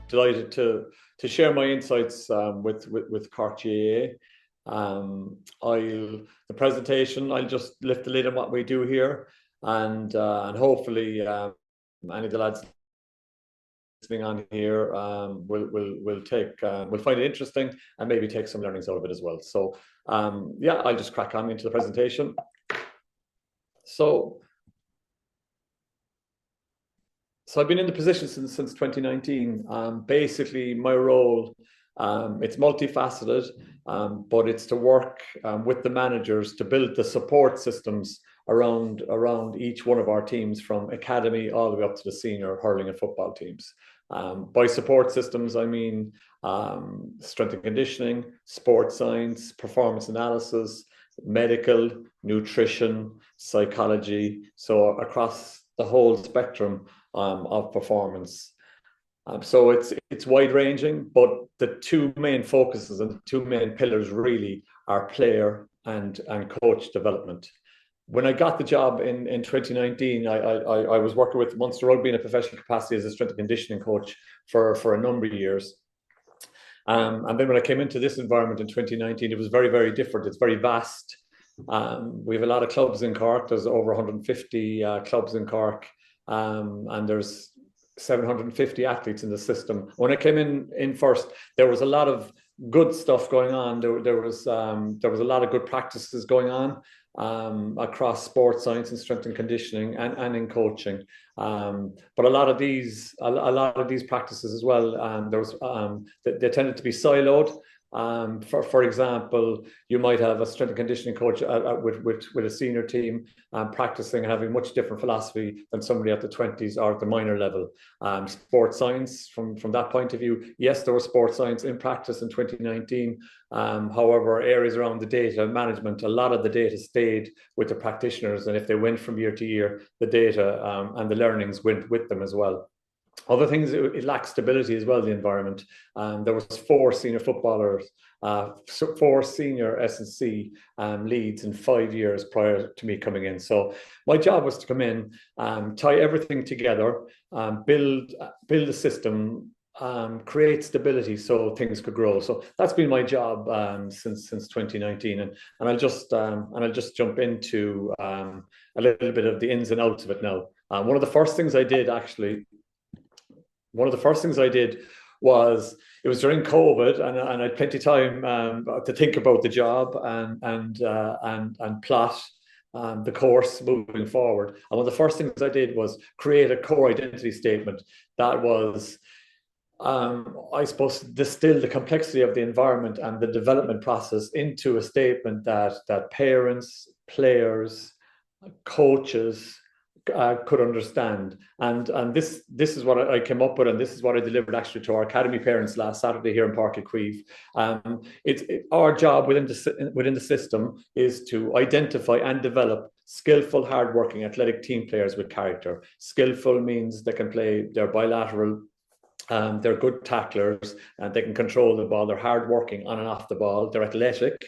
delighted to share my insights with Cork GAA. The presentation, I'll just lift the lid on what we do here, and hopefully any of the lads listening on here will find it interesting and maybe take some learnings out of it as well. So yeah, I'll just crack on into the presentation. So I've been in the position since 2019. Basically, my role, it's multifaceted, but it's to work with the managers to build the support systems around each one of our teams, from academy all the way up to the senior hurling and football teams. By support systems, I mean strength and conditioning, sports science, performance analysis, medical, nutrition, psychology. So across the whole spectrum of performance. So it's wide ranging, but the two main focuses and the two main pillars really are player and coach development. When I got the job in 2019, I was working with Munster Rugby in a professional capacity as a strength and conditioning coach for a number of years. And then when I came into this environment in 2019, it was very, very different. It's very vast. We have a lot of clubs in Cork. There's over 150 clubs in Cork. And there's 750 athletes in the system. When I came in first, there was a lot of good stuff going on. There was a lot of good practices going on across sports science and strength and conditioning and in coaching. But a lot of these practices as well, they tended to be siloed. For example, you might have a strength and conditioning coach with a senior team practicing and having much different philosophy than somebody at the 20s or at the minor level. Sports science, from that point of view, yes, there was sports science in practice in 2019. However, areas around the data management, a lot of the data stayed with the practitioners, and if they went from year to year, the data and the learnings went with them as well. Other things, it lacks stability as well, the environment. There was 4 senior footballers, 4 senior S&C leads in 5 years prior to me coming in. So my job was to come in, tie everything together, build a system, create stability so things could grow. So that's been my job since 2019, and I'll just jump into a little bit of the ins and outs of it now. One of the first things I did was, it was during COVID, and I had plenty of time to think about the job and plot the course moving forward. And one of the first things I did was create a core identity statement that was, I suppose, distill the complexity of the environment and the development process into a statement that parents, players, coaches could understand. And this is what I came up with, and this is what I delivered actually to our academy parents last Saturday here in Páirc Uí Chaoimh. Our job within the system is to identify and develop skillful, hardworking, athletic team players with character. Skillful means they can play, they're bilateral, they're good tacklers, and they can control the ball. They're hardworking on and off the ball. They're athletic.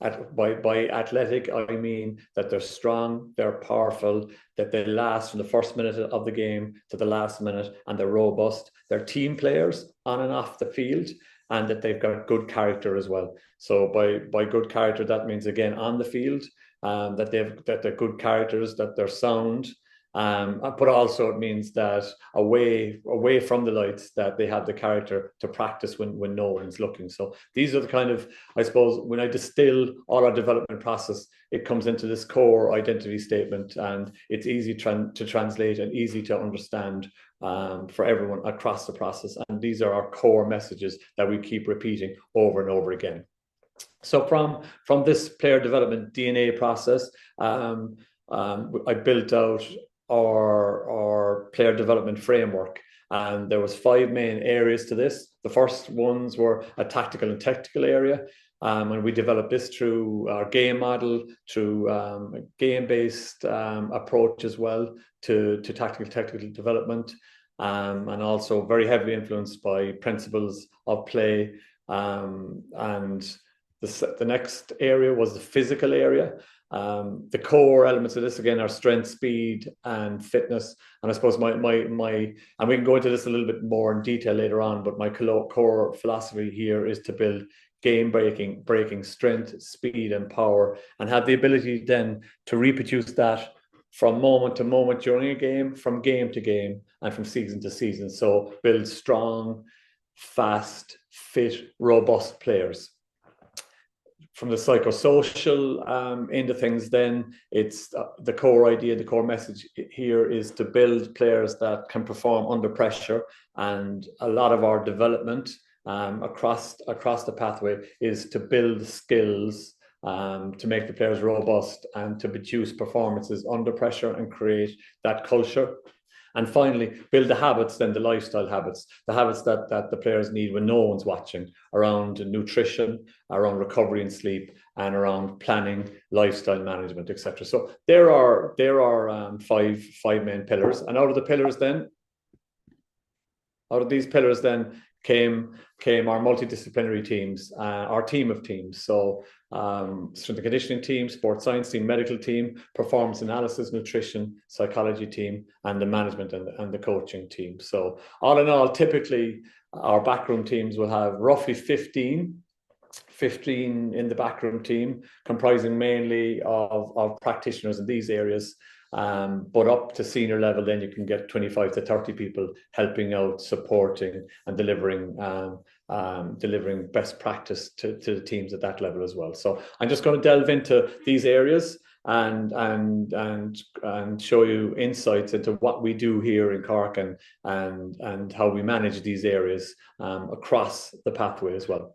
By athletic, I mean that they're strong, they're powerful, that they last from the first minute of the game to the last minute, and they're robust. They're team players on and off the field, and that they've got good character as well. So by good character, that means, again, on the field, that they're good characters, that they're sound. But also it means that away from the lights, that they have the character to practice when no one's looking. So these are the kind of, I suppose, when I distill all our development process, it comes into this core identity statement, and it's easy to translate and easy to understand for everyone across the process. And these are our core messages that we keep repeating over and over again. So from this player development DNA process, I built out our player development framework, and there was 5 main areas to this. The first ones were a tactical and technical area, and we developed this through our game model, through a game-based approach as well to technical development, and also very heavily influenced by principles of play. And the next area was the physical area. The core elements of this again are strength, speed, and fitness. And I suppose and we can go into this a little bit more in detail later on, but my core philosophy here is to build breaking strength, speed, and power, and have the ability then to reproduce that from moment to moment during a game, from game to game, and from season to season. So build strong, fast, fit, robust players. From the psychosocial end of things, then it's the core idea, the core message here is to build players that can perform under pressure. And a lot of our development across the pathway is to build skills to make the players robust and to produce performances under pressure and create that culture. And finally, build the habits, then the lifestyle habits, the habits that the players need when no one's watching, around nutrition, around recovery and sleep, and around planning, lifestyle management, etc. So there are five main pillars. And out of these pillars then came our multidisciplinary teams, our team of teams. So strength and conditioning team, sports science team, medical team, performance analysis, nutrition, psychology team, and the management and the coaching team. So all in all, typically our backroom teams will have roughly 15 in the backroom team, comprising mainly of practitioners in these areas. But up to senior level, then you can get 25 to 30 people helping out, supporting, and delivering best practice to the teams at that level as well. So I'm just going to delve into these areas and show you insights into what we do here in Cork and how we manage these areas across the pathway as well.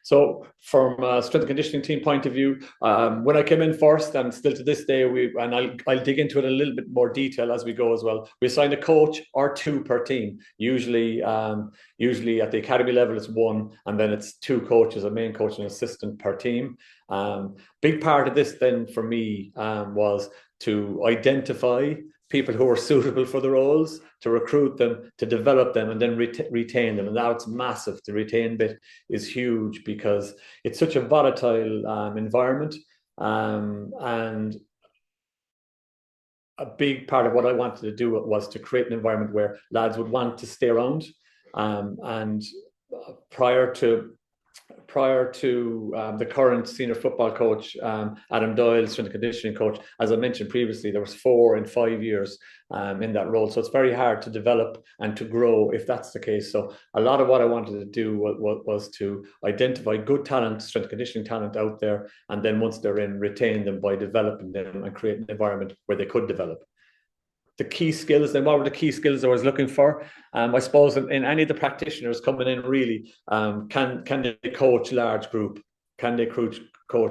So from a strength and conditioning team point of view, when I came in first, and still to this day, I'll dig into it a little bit more detail as we go as well. We assign a coach or two per team. Usually at the academy level, it's one, and then it's two coaches, a main coach and an assistant per team. Big part of this then for me was to identify people who are suitable for the roles, to recruit them, to develop them, and then retain them. And now it's massive. The retain bit is huge because it's such a volatile environment. And a big part of what I wanted to do was to create an environment where lads would want to stay around. And prior to the current senior football coach, Adam Doyle, strength and conditioning coach, as I mentioned previously, there was 4 in 5 years in that role. So it's very hard to develop and to grow if that's the case. So a lot of what I wanted to do was to identify good talent, strength and conditioning talent out there, and then once they're in, retain them by developing them and create an environment where they could develop. The key skills, then what were the key skills I was looking for? I suppose in any of the practitioners coming in, really, can they coach large group? Can they coach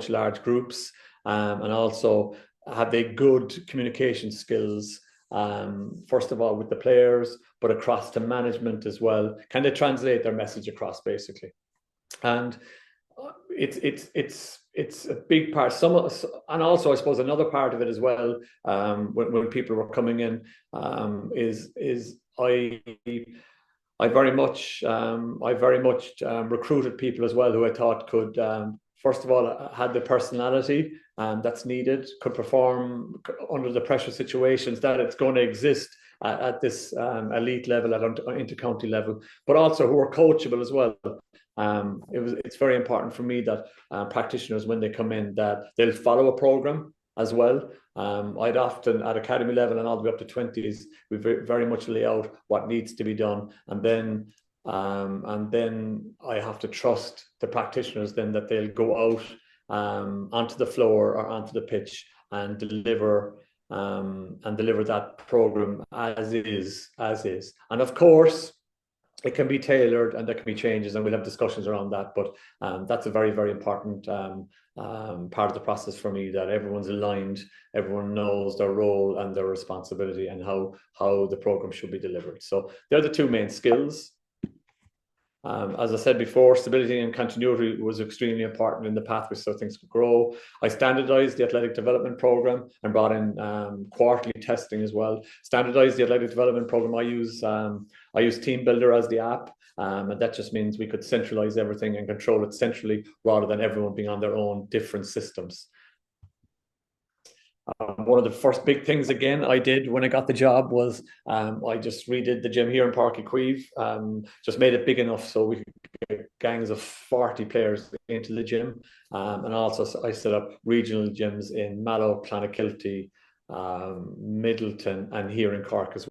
large groups? And also, have they good communication skills? First of all, with the players, but across to management as well. Can they translate their message across, basically? And it's a big part. And also, I suppose another part of it as well, when people were coming in, is I very much recruited people as well who I thought could, first of all, had the personality that's needed, could perform under the pressure situations that it's going to exist at this elite level, at inter-county level, but also who are coachable as well. It's very important for me that practitioners, when they come in, that they'll follow a program as well. I'd often, at academy level and all the way up to 20s, we very much lay out what needs to be done, and then I have to trust the practitioners then that they'll go out onto the floor or onto the pitch and deliver that program as is. And of course, it can be tailored and there can be changes, and we'll have discussions around that. But that's a very, very important part of the process for me, that everyone's aligned, everyone knows their role and their responsibility and how the program should be delivered. So they're the two main skills. As I said before, stability and continuity was extremely important in the pathway so things could grow. I standardized the athletic development program and brought in quarterly testing as well. Standardized the athletic development program. I use Team Builder as the app, and that just means we could centralize everything and control it centrally rather than everyone being on their own different systems. One of the first big things again I did when I got the job was I just redid the gym here in Páirc Uí Chaoimh, just made it big enough so we could get gangs of 40 players into the gym. And also I set up regional gyms in Mallow, Clonakilty, Middleton, and here in Cork as